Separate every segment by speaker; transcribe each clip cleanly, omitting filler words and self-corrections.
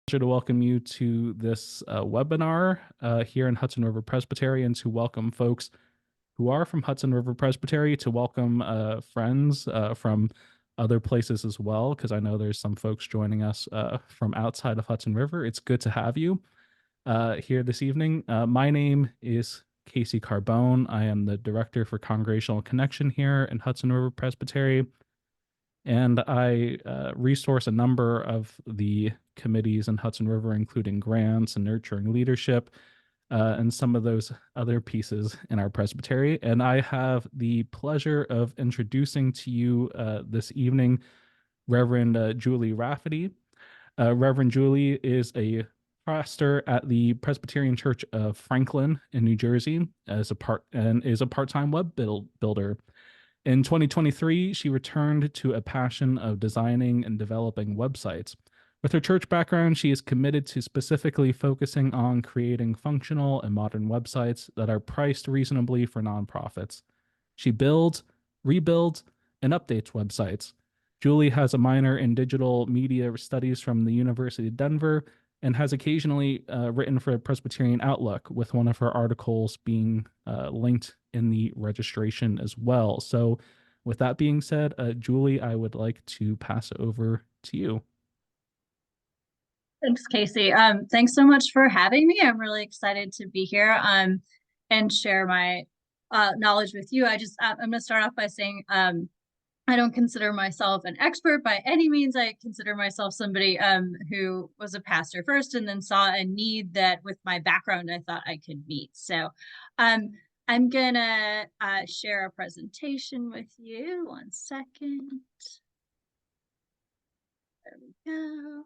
Speaker 1: To welcome you to this webinar here in Hudson River Presbytery, and to welcome folks who are from Hudson River Presbytery, to welcome friends from other places as well, because I know there's some folks joining us from outside of Hudson River. It's good to have you here this evening. My name is Casey Carbone. I am the Director for Congregational Connection here in Hudson River Presbytery, and I resource a number of the committees in Hudson River, including grants and nurturing leadership, and some of those other pieces in our presbytery. And I have the pleasure of introducing to you this evening Reverend Julie Raffety. Reverend Julie is a pastor at the Presbyterian Church of Franklin in New Jersey is a part-time web builder. In 2023, she returned to a passion of designing and developing websites. With her church background, she is committed to specifically focusing on creating functional and modern websites that are priced reasonably for nonprofits. She builds, rebuilds, and updates websites. Julie has a minor in digital media studies from the University of Denver and has occasionally written for Presbyterian Outlook, with one of her articles being linked in the registration as well. So with that being said, Julie, I would like to pass it over to you.
Speaker 2: Thanks, Casey. Thanks so much for having me. I'm really excited to be here and share my knowledge with you. I'm going to start off by saying I don't consider myself an expert by any means. I consider myself somebody who was a pastor first and then saw a need that with my background I thought I could meet. So I'm going to share a presentation with you. One second. There we go.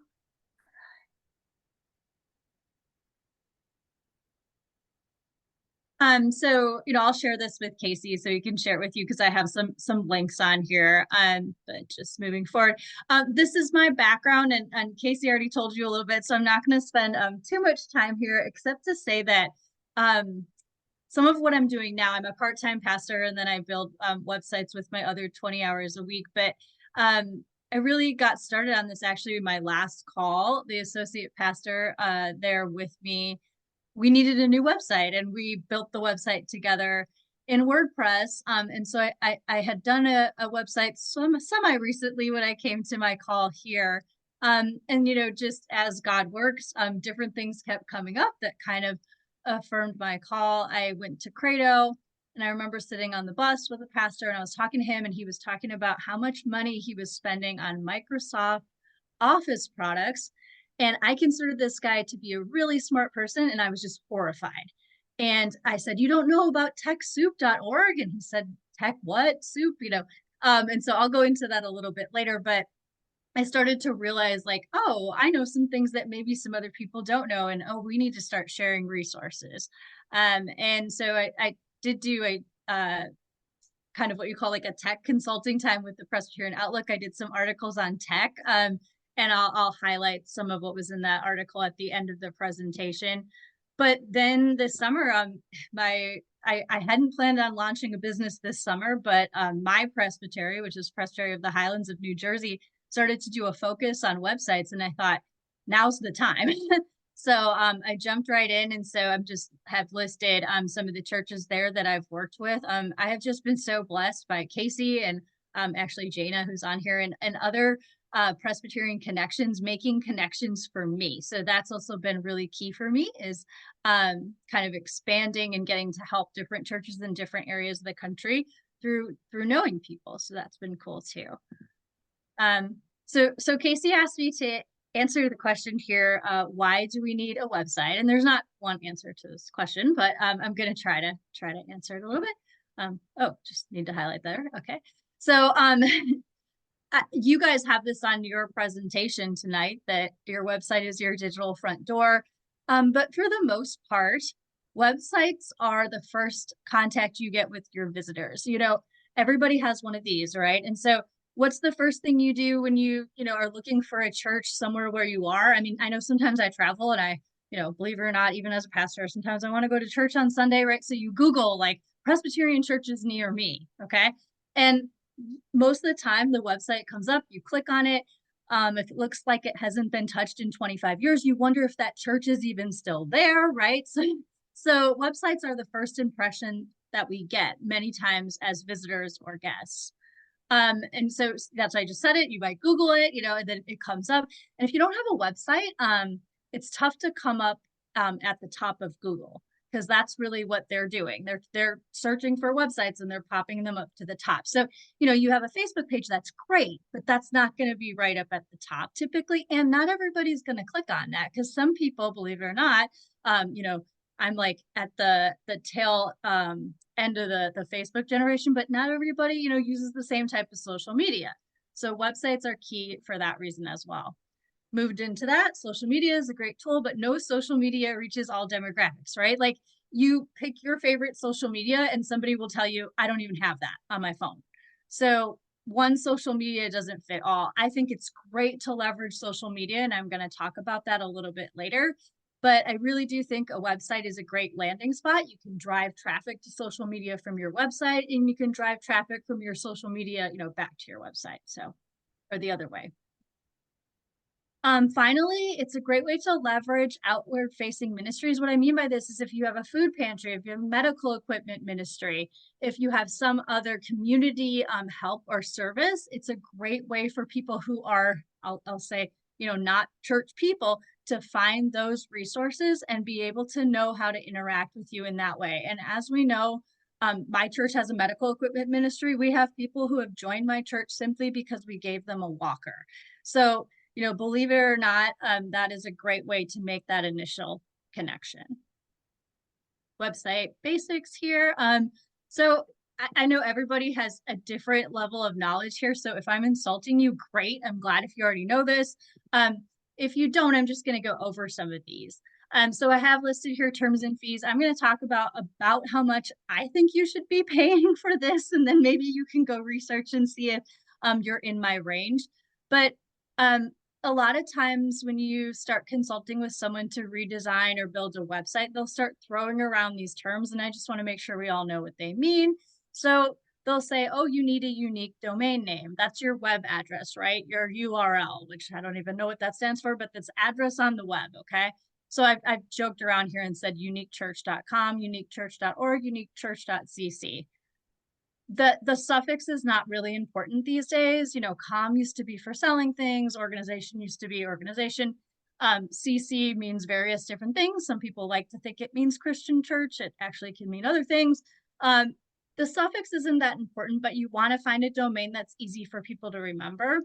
Speaker 2: So, I'll share this with Casey so you can share it with you because I have some links on here. But just moving forward, this is my background, and Casey already told you a little bit, so I'm not going to spend too much time here, except to say that some of what I'm doing now, I'm a part-time pastor, and then I build websites with my other 20 hours a week. But I really got started on this actually my last call. The associate pastor there with me, we needed a new website, and we built the website together in WordPress. And so I had done a website semi recently when I came to my call here. And, just as God works, different things kept coming up that kind of affirmed my call. I went to Credo, and I remember sitting on the bus with a pastor, and I was talking to him, and he was talking about how much money he was spending on Microsoft Office products. And I considered this guy to be a really smart person, and I was just horrified. And I said, "You don't know about TechSoup.org?" And he said, "Tech what? Soup?" And so I'll go into that a little bit later. But I started to realize, like, oh, I know some things that maybe some other people don't know, and oh, we need to start sharing resources. And so I did do a kind of what you call like a tech consulting time with the Presbyterian Outlook. I did some articles on tech. And I'll highlight some of what was in that article at the end of the presentation. But then this summer, I hadn't planned on launching a business this summer, but my presbytery, which is Presbytery of the Highlands of New Jersey, started to do a focus on websites, and I thought, now's the time. So I jumped right in, and so I'm just have listed some of the churches there that I've worked with. I have just been so blessed by Casey and actually Jana, who's on here, and other Presbyterian connections, making connections for me. So that's also been really key for me, is kind of expanding and getting to help different churches in different areas of the country through knowing people. So that's been cool too. So Casey asked me to answer the question here, why do we need a website? And there's not one answer to this question, but I'm going to try to answer it a little bit. Oh, just need to highlight there. Okay. So you guys have this on your presentation tonight, that your website is your digital front door. But for the most part, websites are the first contact you get with your visitors. Everybody has one of these, right? And so what's the first thing you do when you are looking for a church somewhere where you are? I mean, I know sometimes I travel, and I, believe it or not, even as a pastor, sometimes I want to go to church on Sunday, right? So you Google like Presbyterian churches near me, okay? And most of the time the website comes up, you click on it. If it looks like it hasn't been touched in 25 years, you wonder if that church is even still there, right? So websites are the first impression that we get many times as visitors or guests. And so that's why I just said it. You might Google it, and then it comes up. And if you don't have a website, it's tough to come up at the top of Google because that's really what they're doing. They're searching for websites and they're popping them up to the top. So, you have a Facebook page, that's great, but that's not going to be right up at the top typically. And not everybody's going to click on that because some people, believe it or not, I'm like at the tail end of the Facebook generation, but not everybody, uses the same type of social media. So websites are key for that reason as well. Moved into that, social media is a great tool, but no social media reaches all demographics, right? Like you pick your favorite social media and somebody will tell you, I don't even have that on my phone. So one social media doesn't fit all. I think it's great to leverage social media, and I'm going to talk about that a little bit later. But I really do think a website is a great landing spot. You can drive traffic to social media from your website, and you can drive traffic from your social media, back to your website. So, or the other way. Finally, it's a great way to leverage outward facing ministries. What I mean by this is if you have a food pantry, if you have medical equipment ministry, if you have some other community help or service, it's a great way for people who are, I'll say, not church people to find those resources and be able to know how to interact with you in that way. And as we know, my church has a medical equipment ministry. We have people who have joined my church simply because we gave them a walker. So believe it or not, that is a great way to make that initial connection. Website basics here. So I know everybody has a different level of knowledge here. So if I'm insulting you, great. I'm glad if you already know this. If you don't, I'm just going to go over some of these. So I have listed here terms and fees. I'm going to talk about how much I think you should be paying for this, and then maybe you can go research and see if you're in my range. But a lot of times when you start consulting with someone to redesign or build a website, they'll start throwing around these terms, and I just want to make sure we all know what they mean. So they'll say, oh, you need a unique domain name. That's your web address, right? Your URL, which I don't even know what that stands for, but that's address on the web, okay? So I've joked around here and said uniquechurch.com, uniquechurch.org, uniquechurch.cc. The suffix is not really important these days. Com used to be for selling things, organization used to be organization. CC means various different things. Some people like to think it means Christian church. It actually can mean other things. The suffix isn't that important, but you want to find a domain that's easy for people to remember.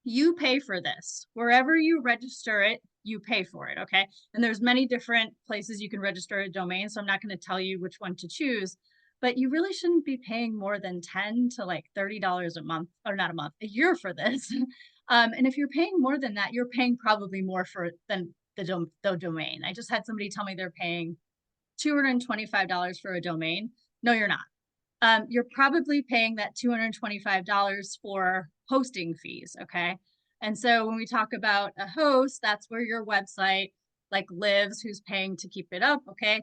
Speaker 2: You pay for this. Wherever you register it, you pay for it, okay? And there's many different places you can register a domain, so I'm not going to tell you which one to choose, but you really shouldn't be paying more than $10 to like $30 a month, or not a month, a year for this. And if you're paying more than that, you're paying probably more than the domain. I just had somebody tell me they're paying $225 for a domain. No, you're not. You're probably paying that $225 for hosting fees, okay? And so when we talk about a host, that's where your website like lives, who's paying to keep it up, okay?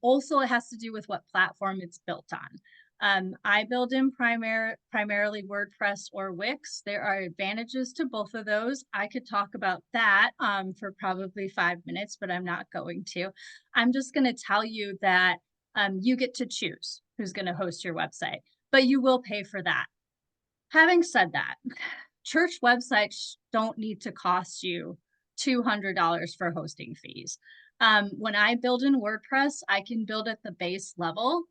Speaker 2: Also, it has to do with what platform it's built on. I build in primarily WordPress or Wix. There are advantages to both of those. I could talk about that for probably 5 minutes, but I'm not going to. I'm just going to tell you that you get to choose who's going to host your website, but you will pay for that. Having said that, church websites don't need to cost you $200 for hosting fees. When I build in WordPress, I can build at the base level.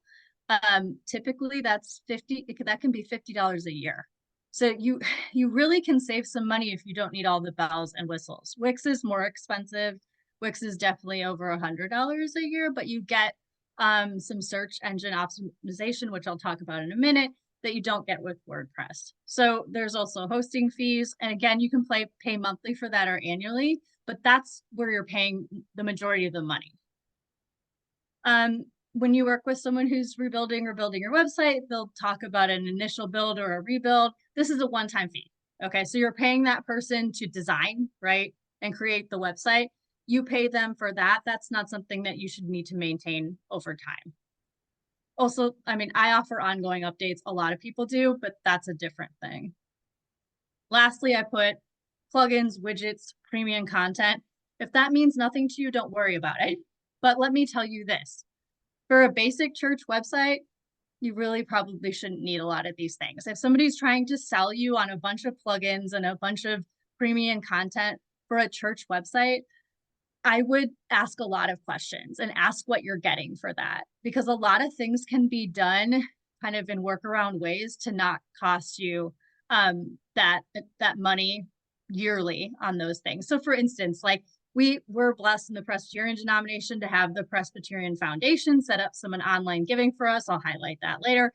Speaker 2: Typically that's that can be $50 a year. So you really can save some money if you don't need all the bells and whistles. Wix is more expensive. Wix is definitely over $100 a year, but you get some search engine optimization, which I'll talk about in a minute, that you don't get with WordPress. So there's also hosting fees. And again, you can pay monthly for that or annually, but that's where you're paying the majority of the money. When you work with someone who's rebuilding or building your website, they'll talk about an initial build or a rebuild. This is a one-time fee. Okay, so you're paying that person to design, right, and create the website. You pay them for that. That's not something that you should need to maintain over time. Also, I mean, I offer ongoing updates. A lot of people do, but that's a different thing. Lastly, I put plugins, widgets, premium content. If that means nothing to you, don't worry about it. But let me tell you this, for a basic church website, you really probably shouldn't need a lot of these things. If somebody's trying to sell you on a bunch of plugins and a bunch of premium content for a church website, I would ask a lot of questions and ask what you're getting for that, because a lot of things can be done kind of in workaround ways to not cost you that money yearly on those things. So for instance, like we're blessed in the Presbyterian denomination to have the Presbyterian Foundation set up some online giving for us. I'll highlight that later.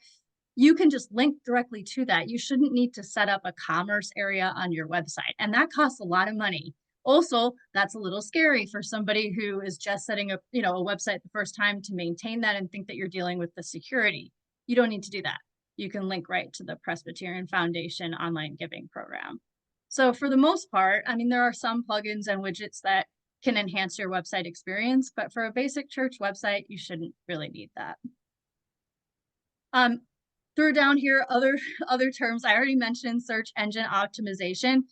Speaker 2: You can just link directly to that. You shouldn't need to set up a commerce area on your website. And that costs a lot of money. Also, that's a little scary for somebody who is just setting up, a website the first time to maintain that and think that you're dealing with the security. You don't need to do that. You can link right to the Presbyterian Foundation online giving program. So for the most part, I mean, there are some plugins and widgets that can enhance your website experience, but for a basic church website, you shouldn't really need that. Through down here, other terms, I already mentioned search engine optimization.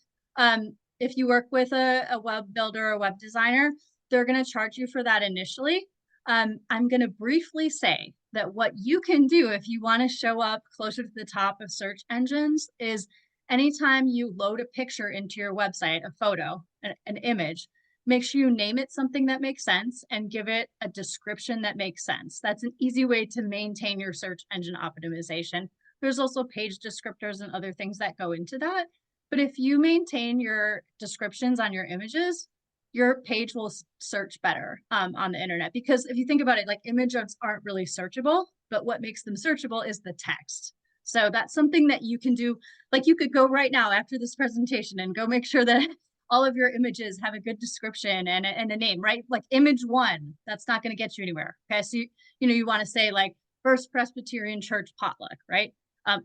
Speaker 2: If you work with a web builder or web designer, they're going to charge you for that initially. I'm going to briefly say that what you can do if you want to show up closer to the top of search engines is anytime you load a picture into your website, a photo, an image, make sure you name it something that makes sense and give it a description that makes sense. That's an easy way to maintain your search engine optimization. There's also page descriptors and other things that go into that. But if you maintain your descriptions on your images, your page will search better on the internet. Because if you think about it, like images aren't really searchable, but what makes them searchable is the text. So that's something that you can do. Like you could go right now after this presentation and go make sure that all of your images have a good description and a name, right? Like image 1, that's not going to get you anywhere. Okay, so you want to say like First Presbyterian Church potluck, right?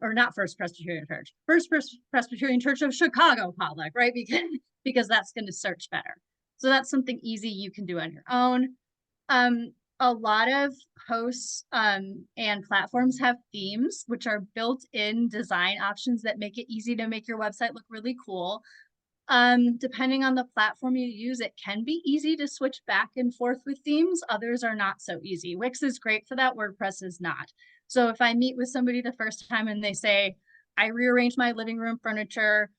Speaker 2: Or not First Presbyterian Church, First Presbyterian Church of Chicago potluck, right? Because that's going to search better. So that's something easy you can do on your own. A lot of hosts and platforms have themes, which are built-in design options that make it easy to make your website look really cool. Depending on the platform you use, it can be easy to switch back and forth with themes. Others are not so easy. Wix is great for that. WordPress is not. So if I meet with somebody the first time and they say, I rearrange my living room furniture,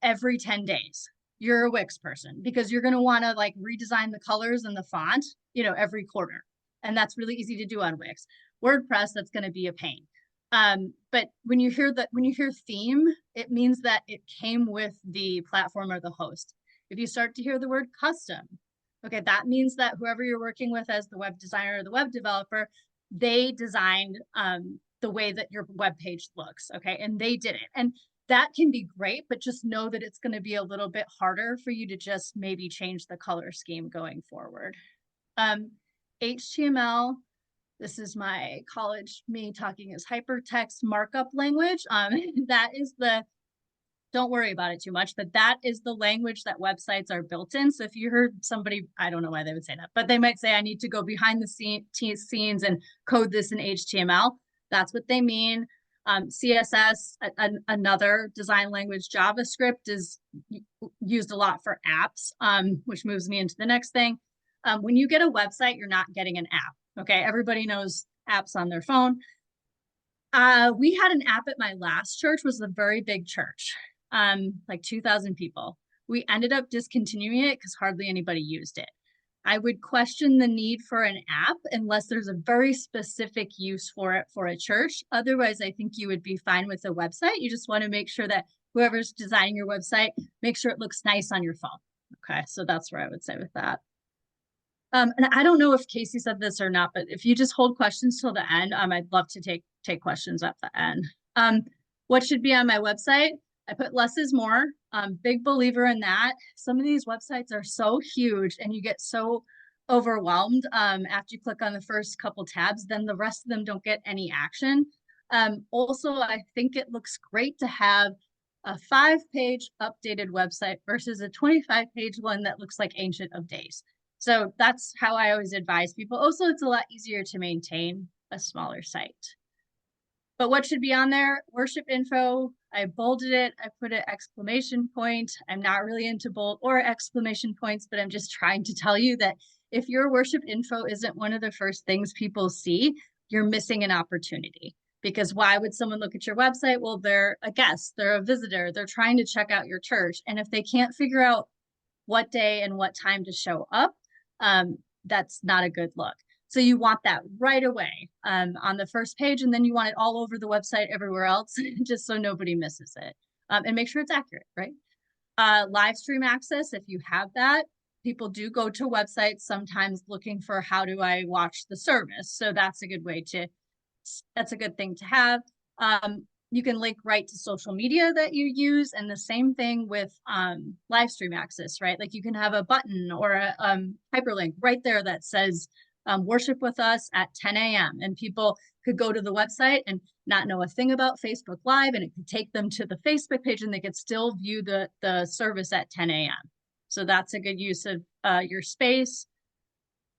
Speaker 2: every 10 days, you're a Wix person because you're going to want to like redesign the colors and the font, every quarter. And that's really easy to do on Wix. WordPress, that's going to be a pain. But when you hear theme, it means that it came with the platform or the host. If you start to hear the word custom, okay, that means that whoever you're working with as the web designer or the web developer, they designed the way that your web page looks, okay, and they did it. And that can be great, but just know that it's going to be a little bit harder for you to just maybe change the color scheme going forward. HTML. This is my college me talking as hypertext markup language. That is don't worry about it too much, but that is the language that websites are built in. So if you heard somebody, I don't know why they would say that, but they might say, I need to go behind the scenes and code this in HTML. That's what they mean. CSS, another design language. JavaScript is used a lot for apps, which moves me into the next thing. When you get a website, you're not getting an app. Okay, everybody knows apps on their phone. We had an app at my last church, was a very big church, like 2,000 people. We ended up discontinuing it because hardly anybody used it. I would question the need for an app unless there's a very specific use for it for a church. Otherwise, I think you would be fine with a website. You just want to make sure that whoever's designing your website, make sure it looks nice on your phone. Okay, so that's where I would say with that. And I don't know if Casey said this or not, but if you just hold questions till the end, I'd love to take questions at the end. What should be on my website? I put less is more. Big believer in that. Some of these websites are so huge and you get so overwhelmed after you click on the first couple tabs, then the rest of them don't get any action. Also, I think it looks great to have a 5-page updated website versus a 25-page one that looks like Ancient of Days. So that's how I always advise people. Also, it's a lot easier to maintain a smaller site. But what should be on there? Worship info. I bolded it. I put an exclamation point. I'm not really into bold or exclamation points, but I'm just trying to tell you that if your worship info isn't one of the first things people see, you're missing an opportunity. Because why would someone look at your website? Well, they're a guest, they're a visitor, they're trying to check out your church. And if they can't figure out what day and what time to show up, that's not a good look. So you want that right away on the first page, and then you want it all over the website everywhere else, just so nobody misses it. And make sure it's accurate, right? Live stream access, if you have that, people do go to websites sometimes looking for how do I watch the service. So that's a good way to, that's a good thing to have. You can link right to social media that you use, and the same thing with live stream access, right? Like you can have a button or a hyperlink right there that says worship with us at 10 a.m. and people could go to the website and not know a thing about Facebook Live, and it could take them to the Facebook page and they could still view the service at 10 a.m. So that's a good use of your space.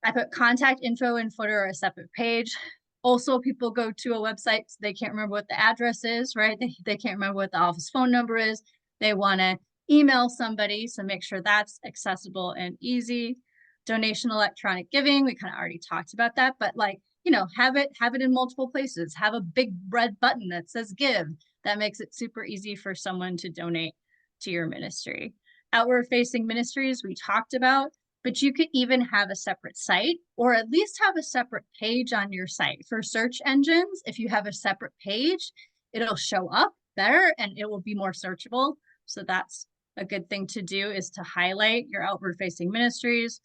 Speaker 2: I put contact info in footer or a separate page. Also, people go to a website, so they can't remember what the address is, right? They can't remember what the office phone number is. They want to email somebody, so make sure that's accessible and easy. Donation electronic giving, we kind of already talked about that, but like, you know, have it in multiple places. Have a big red button that says give. That makes it super easy for someone to donate to your ministry. Outward facing ministries, we talked about, but you could even have a separate site or at least have a separate page on your site. For search engines, if you have a separate page, it'll show up better and it will be more searchable. So that's a good thing to do, is to highlight your outward facing ministries.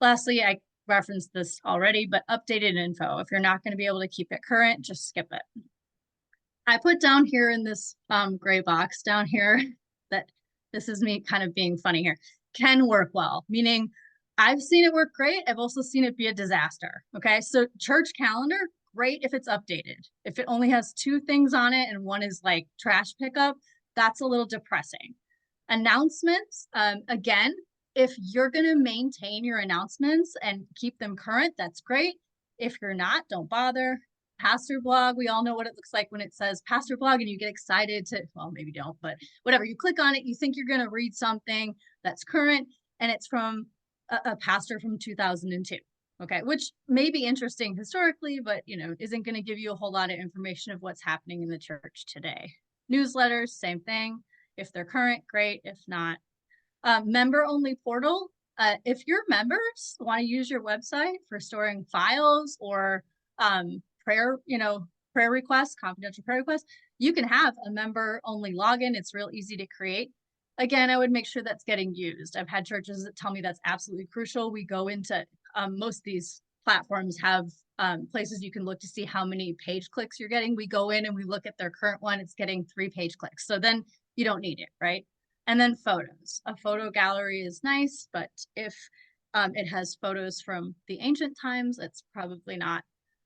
Speaker 2: Lastly, I referenced this already, but updated info. If you're not going to be able to keep it current, just skip it. I put down here in this gray box down here that this is me kind of being funny here, can work well, meaning I've seen it work great. I've also seen it be a disaster. Okay. So church calendar, great if it's updated. If it only has 2 things on it and one is like trash pickup, that's a little depressing. Announcements, again, if you're going to maintain your announcements and keep them current, that's great. If you're not, don't bother. Pastor blog, we all know what it looks like when it says pastor blog and you get excited to, well, maybe don't, but whatever, you click on it, you think you're going to read something that's current, and it's from a pastor from 2002. Okay, which may be interesting historically, but you know, isn't going to give you a whole lot of information of what's happening in the church today. Newsletters, same thing. If they're current, great. If not, member only portal. If your members want to use your website for storing files or prayer requests, confidential prayer requests, you can have a member only login. It's real easy to create. Again, I would make sure that's getting used. I've had churches that tell me that's absolutely crucial. We go into most of these platforms have places you can look to see how many page clicks you're getting. We go in and we look at their current one. It's getting 3 page clicks. So then you don't need it, right? And then photos. A photo gallery is nice, but if it has photos from the ancient times, it's probably not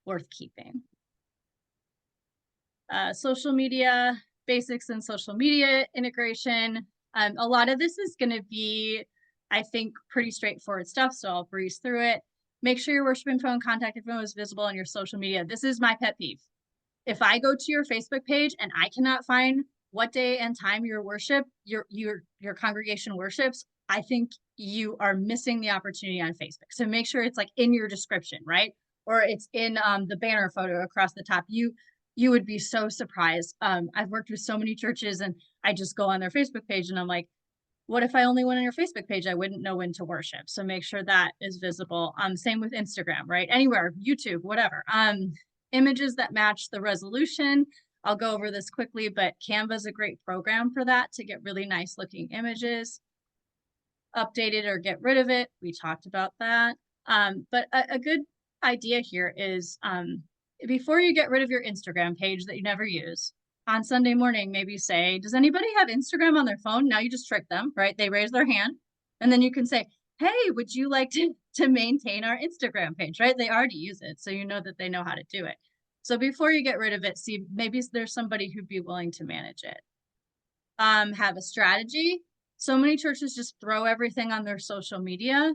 Speaker 2: worth keeping. Social media, basics and social media integration. A lot of this is going to be, I think, pretty straightforward stuff, so I'll breeze through it. Make sure your worship info and contact info is visible on your social media. This is my pet peeve. If I go to your Facebook page and I cannot find what day and time your congregation worships, I think you are missing the opportunity on Facebook. So make sure it's like in your description, right? Or it's in the banner photo across the top. You would be so surprised. I've worked with so many churches and I just go on their Facebook page and I'm like, what if I only went on your Facebook page? I wouldn't know when to worship. So make sure that is visible. Same with Instagram, right? Anywhere, YouTube, whatever. Images that match the resolution. I'll go over this quickly, but Canva is a great program for that, to get really nice looking images. Update it or get rid of it. We talked about that. But a good idea here is before you get rid of your Instagram page that you never use, on Sunday morning, maybe say, does anybody have Instagram on their phone? Now you just trick them, right? They raise their hand. And then you can say, hey, would you like to maintain our Instagram page, right? They already use it. So you know that they know how to do it. So before you get rid of it, see, maybe there's somebody who'd be willing to manage it. Have a strategy. So many churches just throw everything on their social media,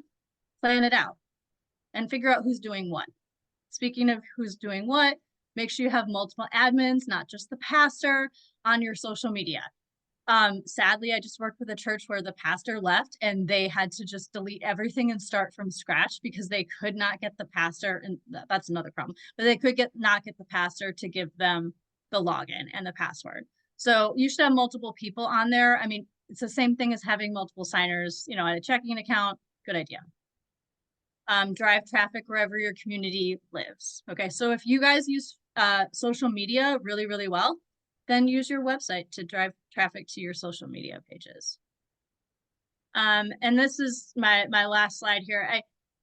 Speaker 2: plan it out, and figure out who's doing what. Speaking of who's doing what, Make sure you have multiple admins, not just the pastor, on your social media. Sadly, I just worked with a church where the pastor left and they had to just delete everything and start from scratch because they could not get the pastor, and that's another problem, but they could not get the pastor to give them the login and the password. So you should have multiple people on there. I mean, it's the same thing as having multiple signers, you know, at a checking account. Good idea. Drive traffic wherever your community lives. Okay, so if you guys use social media really, really well, then use your website to drive traffic to your social media pages. And this is my last slide here.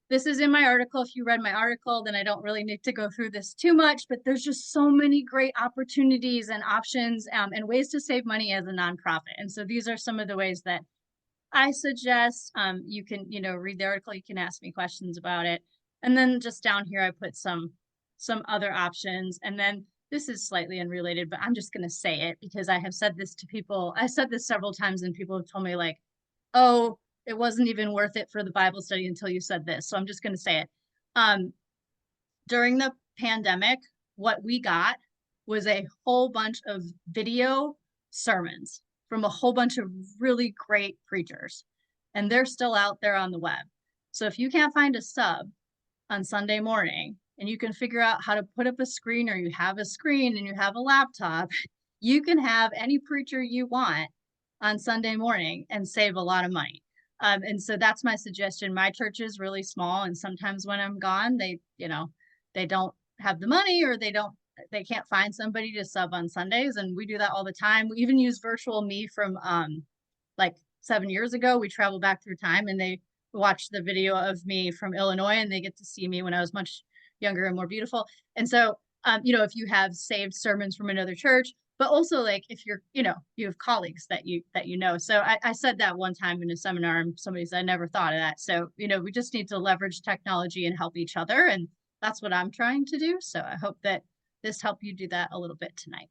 Speaker 2: This is in my article. If you read my article, then I don't really need to go through this too much, but there's just so many great opportunities and options and ways to save money as a nonprofit. And so these are some of the ways that I suggest. You can, you know, read the article, you can ask me questions about it. And then just down here, I put some other options. And then this is slightly unrelated, but I'm just going to say it because I have said this to people. I said this several times and people have told me like, oh, it wasn't even worth it for the Bible study until you said this. So I'm just going to say it. During the pandemic, what we got was a whole bunch of video sermons from a whole bunch of really great preachers, and they're still out there on the web. So if you can't find a sub on Sunday morning and you can figure out how to put up a screen, or you have a screen and you have a laptop, you can have any preacher you want on Sunday morning and save a lot of money. And so that's my suggestion. My church is really small, and sometimes when I'm gone, they, you know, they don't have the money, or they can't find somebody to sub on Sundays. And we do that all the time. We even use virtual me from like 7 years ago. We travel back through time and they watch the video of me from Illinois and they get to see me when I was much younger and more beautiful. And so, you know, if you have saved sermons from another church, but also like if you're, you know, you have colleagues that you know. So I said that one time in a seminar and somebody said, I never thought of that. So, you know, we just need to leverage technology and help each other. And that's what I'm trying to do. So I hope that this helped you do that a little bit tonight.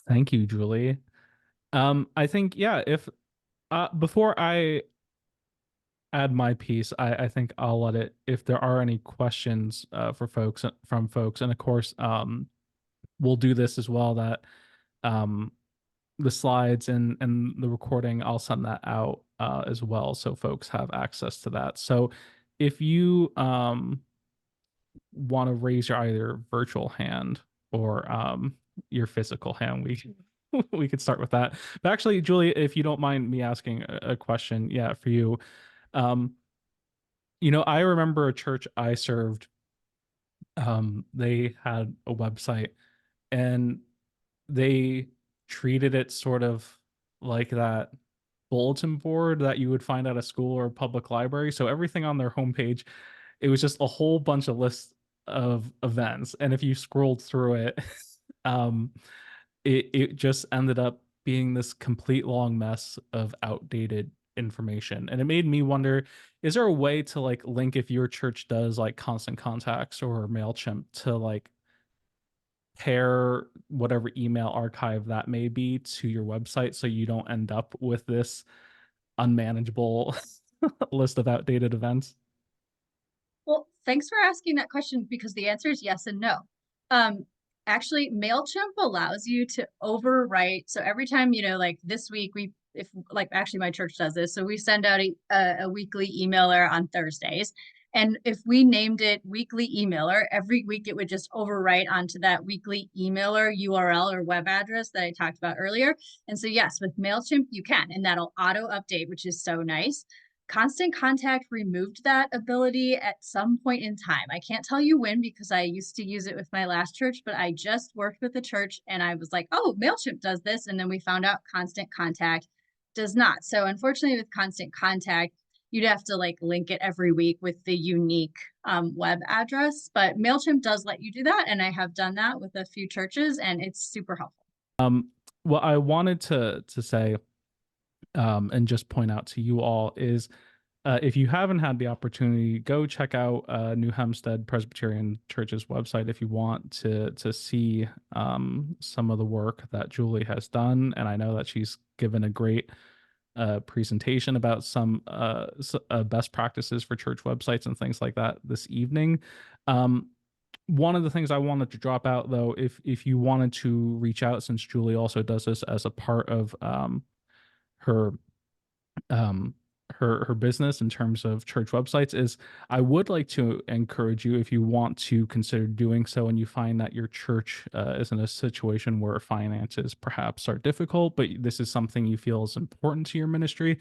Speaker 1: Thank you, Julie. I think, yeah, if before I add my piece, I think I'll let it, if there are any questions for folks from folks, and of course, we'll do this as well, that um the slides and the recording, I'll send that out as well, so folks have access to that. So if you want to raise your either virtual hand or your physical hand, we could start with that. But actually, Julie, if you don't mind me asking a question, yeah, for you, um, you know, I remember a church I served. They had a website, and they treated it sort of like that bulletin board that you would find at a school or a public library. So everything on their homepage, it was just a whole bunch of lists of events. And if you scrolled through it, um, it just ended up being this complete long mess of outdated information. And it made me wonder, is there a way to like link, if your church does like Constant Contacts or MailChimp, to like pair whatever email archive that may be to your website so you don't end up with this unmanageable list of outdated events?
Speaker 2: Well, thanks for asking that question because the answer is yes and no. Um, Actually, MailChimp allows you to overwrite. So every time, you know, like this week, if like actually my church does this. So we send out a weekly emailer on Thursdays. And if we named it weekly emailer, every week it would just overwrite onto that weekly emailer URL or web address that I talked about earlier. And so, yes, with MailChimp, you can, and that'll auto update, which is so nice. Constant Contact removed that ability at some point in time. I can't tell you when because I used to use it with my last church, but I just worked with the church and I was like, oh, MailChimp does this. And then we found out Constant Contact does not. So unfortunately with Constant Contact, you'd have to like link it every week with the unique web address, but MailChimp does let you do that. And I have done that with a few churches and it's super helpful.
Speaker 1: What I wanted to say, and just point out to you all, is if you haven't had the opportunity, go check out New Hempstead Presbyterian Church's website if you want to see some of the work that Julie has done. And I know that she's given a great presentation about some best practices for church websites and things like that this evening. Um, one of the things I wanted to drop out though, if you wanted to reach out, since Julie also does this as a part of her um her business in terms of church websites, is I would like to encourage you, if you want to consider doing so and you find that your church is in a situation where finances perhaps are difficult, but this is something you feel is important to your ministry,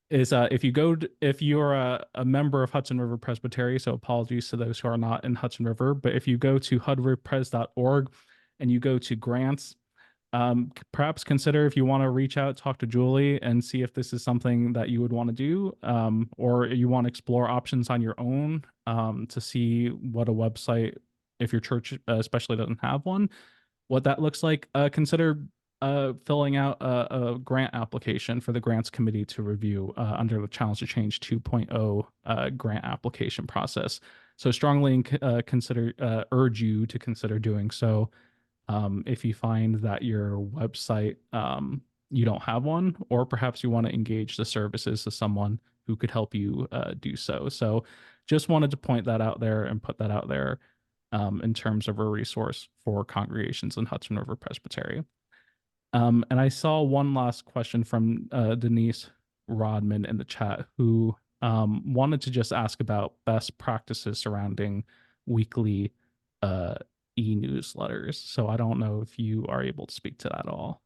Speaker 1: is if you if you're a member of Hudson River Presbytery, so apologies to those who are not in Hudson River, but if you go to hudriverpres.org and you go to grants, perhaps consider, if you want to reach out, talk to Julie and see if this is something that you would want to do, or you want to explore options on your own, to see what a website, if your church especially doesn't have one, what that looks like. Consider filling out a grant application for the grants committee to review under the Challenge to Change 2.0 grant application process. So strongly consider urge you to consider doing so, if you find that your website, you don't have one, or perhaps you want to engage the services of someone who could help you do so. So just wanted to point that out there and put that out there, in terms of a resource for congregations in Hudson River Presbytery. And I saw one last question from Denise Rodman in the chat, who wanted to just ask about best practices surrounding weekly uh, e-newsletters. So I don't know if you are able to speak to that at all.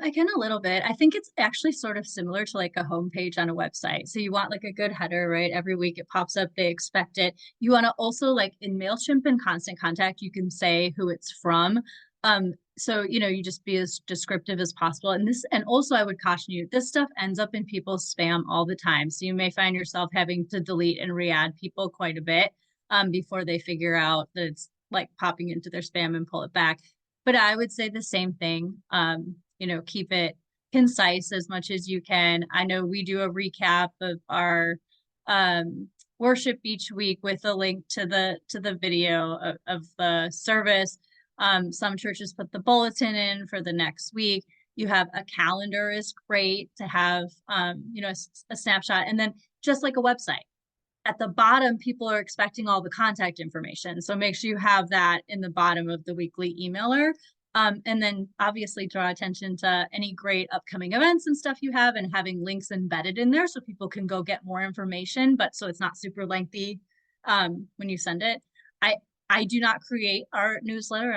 Speaker 2: I can a little bit. I think it's actually sort of similar to like a homepage on a website. So you want like a good header, right? Every week it pops up, they expect it. You want to also, like in MailChimp and Constant Contact, you can say who it's from. So you just be as descriptive as possible. And also I would caution you, this stuff ends up in people's spam all the time. So you may find yourself having to delete and re-add people quite a bit before they figure out that it's like popping into their spam and pull it back. But I would say the same thing. Keep it concise as much as you can. I know we do a recap of our worship each week with a link to the video of the service. Some churches put the bulletin in for the next week. You have a calendar is great to have, a snapshot, and then just like a website. At the bottom, people are expecting all the contact information. So make sure you have that in the bottom of the weekly emailer. And then obviously draw attention to any great upcoming events and stuff you have, and having links embedded in there so people can go get more information, but so it's not super lengthy when you send it. I do not create our newsletter.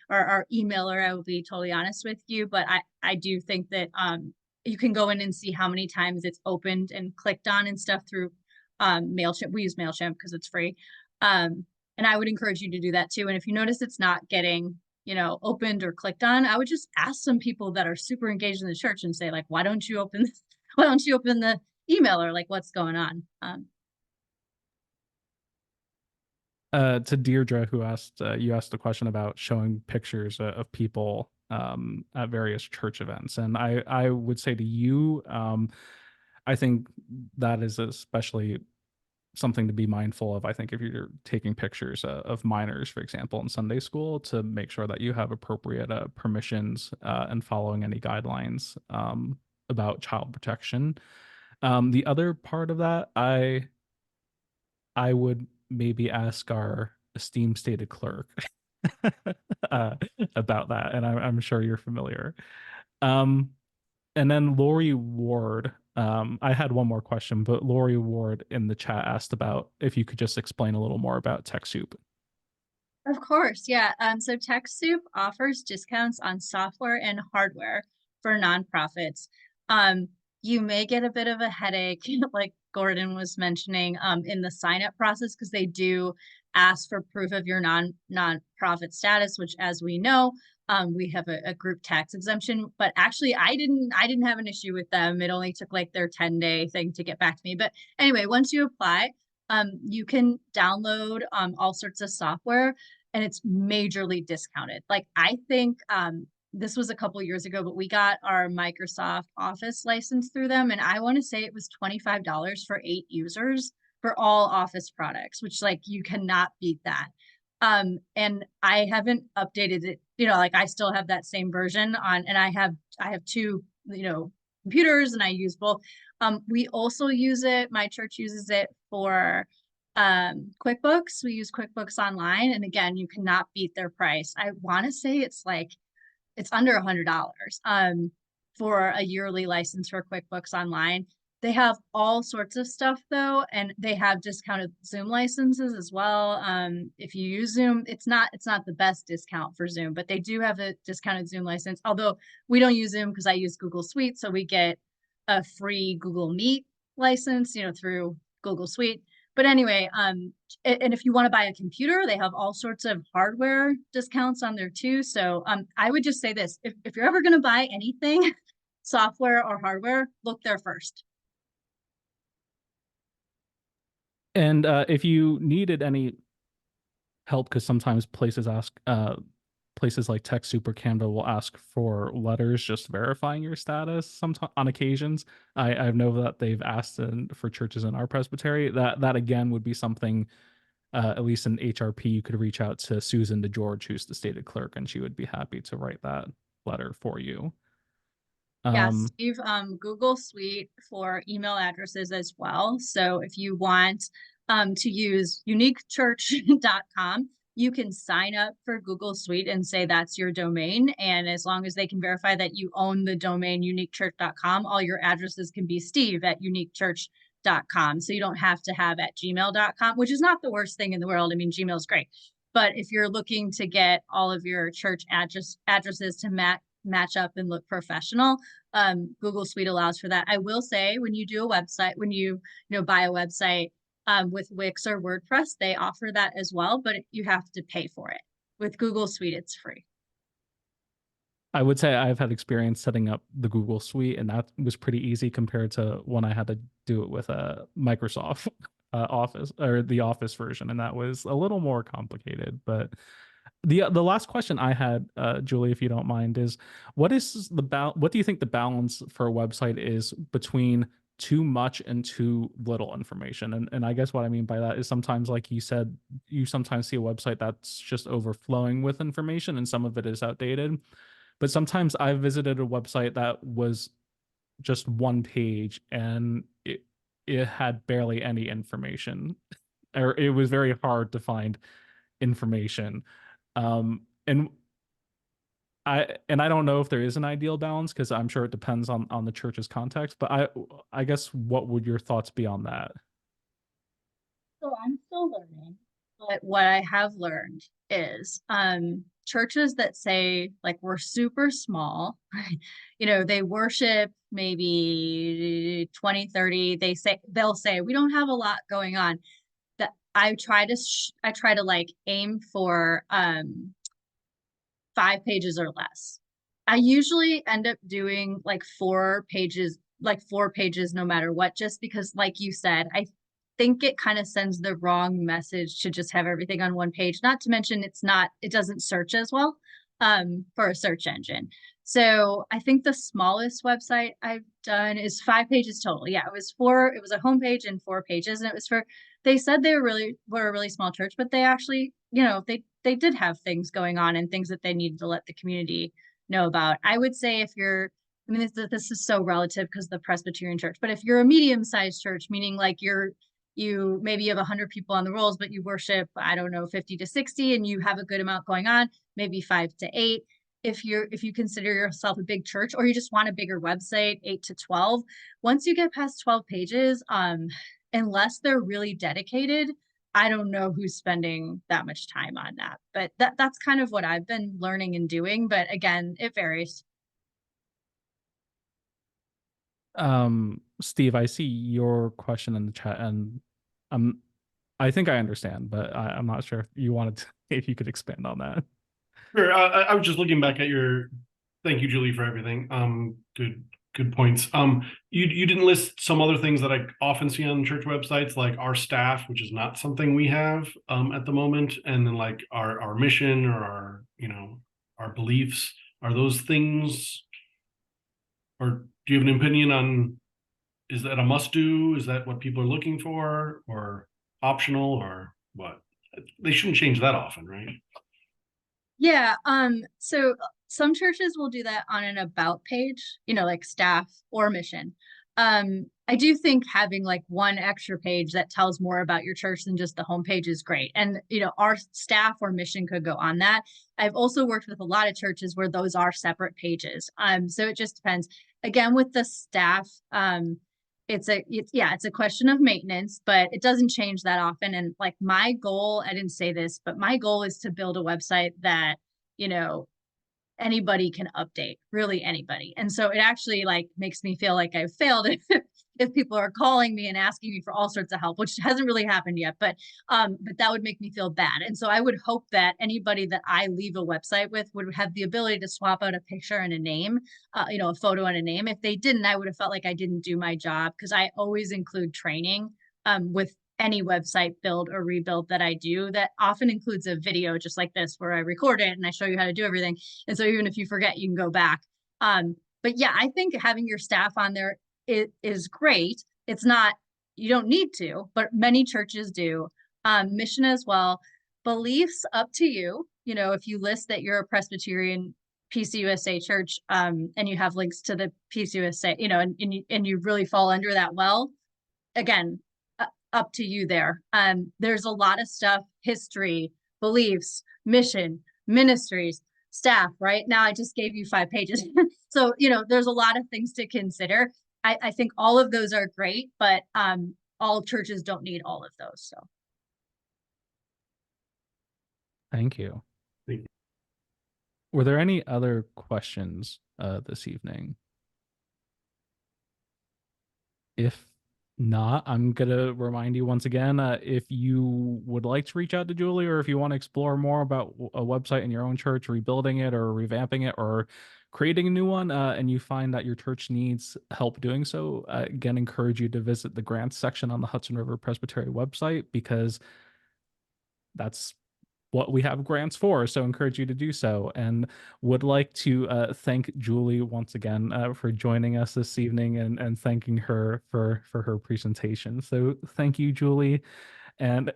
Speaker 2: Or our emailer, I will be totally honest with you, but I do think that you can go in and see how many times it's opened and clicked on and stuff through MailChimp. We use MailChimp because it's free. And I would encourage you to do that too. And if you notice it's not getting opened or clicked on, I would just ask some people that are super engaged in the church and say, like, why don't you open the email, or like, what's going on?
Speaker 1: To Deirdre, who asked, you asked a question about showing pictures of people at various church events, and I would say to you, I think that is especially something to be mindful of. I think if you're taking pictures of minors, for example, in Sunday school, to make sure that you have appropriate permissions and following any guidelines about child protection. The other part of that, I would maybe ask our esteemed stated clerk uh, about that, and I'm sure you're familiar. Um, and then Lori Ward, I had one more question, but Lori Ward in the chat asked about if you could just explain a little more about TechSoup.
Speaker 2: Of course, yeah. So TechSoup offers discounts on software and hardware for nonprofits. You may get a bit of a headache, like Gordon was mentioning, in the sign up process, because they do ask for proof of your nonprofit status, which, as we know, we have a group tax exemption. But actually, I didn't have an issue with them. It only took like their 10-day thing to get back to me. But anyway, once you apply, you can download all sorts of software, and it's majorly discounted. Like, I think this was a couple years ago, but we got our Microsoft Office license through them, and I want to say it was $25 for 8 users for all Office products, which, like, you cannot beat that. And I haven't updated it, like, I still have that same version on, and I have two, computers and I use both. We also use it, my church uses it for QuickBooks. We use QuickBooks Online. And again, you cannot beat their price. I want to say it's like, it's under $100 for a yearly license for QuickBooks Online. They have all sorts of stuff though, and they have discounted Zoom licenses as well. If you use Zoom, it's not the best discount for Zoom, but they do have a discounted Zoom license. Although we don't use Zoom because I use Google Suite, so we get a free Google Meet license, through Google Suite. But anyway, and if you want to buy a computer, they have all sorts of hardware discounts on there too. So I would just say this, if you're ever going to buy anything, software or hardware, look there first.
Speaker 1: And if you needed any help, because sometimes places ask, places like TechSoup or Canva will ask for letters just verifying your status. Sometimes on occasions, I know that they've asked for churches in our presbytery. That again would be something, at least in HRP, you could reach out to Susan DeGeorge, who's the stated clerk, and she would be happy to write that letter for you.
Speaker 2: Yes, Steve, Google Suite for email addresses as well. So if you want to use uniquechurch.com, you can sign up for Google Suite and say that's your domain. And as long as they can verify that you own the domain uniquechurch.com, all your addresses can be steve@uniquechurch.com. So you don't have to have at gmail.com, which is not the worst thing in the world. I mean, Gmail's great. But if you're looking to get all of your church addresses to match up and look professional, Google Suite allows for that. I will say, when you do a website, when you buy a website with Wix or WordPress, they offer that as well, but you have to pay for it. With Google Suite, it's free.
Speaker 1: I would say I've had experience setting up the Google Suite, and that was pretty easy compared to when I had to do it with a Microsoft Office, or the Office version, and that was a little more complicated. But the last question I had, Julie, if you don't mind, is what do you think the balance for a website is between too much and too little information? And I guess what I mean by that is, sometimes, like you said, you sometimes see a website that's just overflowing with information and some of it is outdated. But sometimes I visited a website that was just one page and it had barely any information, or it was very hard to find information. And I don't know if there is an ideal balance, because I'm sure it depends on the church's context. But I guess, what would your thoughts be on that?
Speaker 2: So I'm still learning, but what I have learned is churches that say like we're super small, they worship maybe 20, 30, they'll say we don't have a lot going on. That I try to like aim for 5 pages or less. I usually end up doing like 4 pages, no matter what, just because, like you said, I think it kind of sends the wrong message to just have everything on one page. Not to mention it doesn't search as well for a search engine. So I think the smallest website I've done is 5 pages total. Yeah, it was a homepage and 4 pages, and it was they said they were a really small church, but they actually, they did have things going on and things that they needed to let the community know about. I would say, I mean, this is so relative because the Presbyterian church, but if you're a medium-sized church, meaning like you maybe have 100 people on the rolls, but you worship, I don't know, 50 to 60, and you have a good amount going on, maybe 5 to 8. If you consider yourself a big church, or you just want a bigger website, 8 to 12. Once you get past 12 pages, unless they're really dedicated, I don't know who's spending that much time on that. But that's kind of what I've been learning and doing. But again, it varies.
Speaker 1: Steve, I see your question in the chat, and I think I understand, but I'm not sure if you wanted to, if you could expand on that.
Speaker 3: Sure. I was just looking back at your. Thank you, Julie, for everything. Good points. You didn't list some other things that I often see on church websites, like our staff, which is not something we have at the moment, and then like our mission, or our beliefs. Are those things, or do you have an opinion on? Is that a must do? Is that what people are looking for, or optional, or what? They shouldn't change that often, right?
Speaker 2: Yeah. So some churches will do that on an about page, like staff or mission. I do think having like one extra page that tells more about your church than just the homepage is great. And, our staff or mission could go on that. I've also worked with a lot of churches where those are separate pages. So it just depends. Again, with the staff, it's a question of maintenance, but it doesn't change that often. And like my goal, I didn't say this, but my goal is to build a website that, anybody can update, really anybody. And so it actually like makes me feel like I've failed if people are calling me and asking me for all sorts of help, which hasn't really happened yet, but that would make me feel bad. And so I would hope that anybody that I leave a website with would have the ability to swap out a picture and a name, a photo and a name. If they didn't, I would have felt like I didn't do my job, because I always include training with any website build or rebuild that I do, that often includes a video just like this where I record it and I show you how to do everything. And so even if you forget, you can go back. But yeah, I think having your staff on there is great. It's not, you don't need to, but many churches do. Mission as well. Beliefs, up to you. If you list that you're a Presbyterian PCUSA church, and you have links to the PCUSA, and you really fall under that well, again, up to you there. There's a lot of stuff, history, beliefs, mission, ministries, staff, right? Now I just gave you 5 pages. So, there's a lot of things to consider. I think all of those are great, but all churches don't need all of those. So.
Speaker 1: Thank you.
Speaker 3: Thank you.
Speaker 1: Were there any other questions this evening? If not, I'm going to remind you once again, if you would like to reach out to Julie, or if you want to explore more about a website in your own church, rebuilding it or revamping it or creating a new one, and you find that your church needs help doing so, again, encourage you to visit the grants section on the Hudson River Presbytery website, because that's what we have grants for. So encourage you to do so, and would like to thank Julie once again for joining us this evening, and thanking her for her presentation. So thank you, Julie, and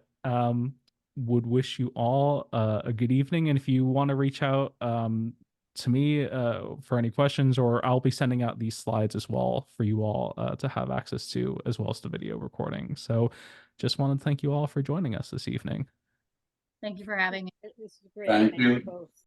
Speaker 1: would wish you all a good evening. And if you want to reach out to me for any questions, or I'll be sending out these slides as well for you all to have access to, as well as the video recording. So just want to thank you all for joining us this evening.
Speaker 2: Thank you for having me.
Speaker 4: This is great. Thank you both.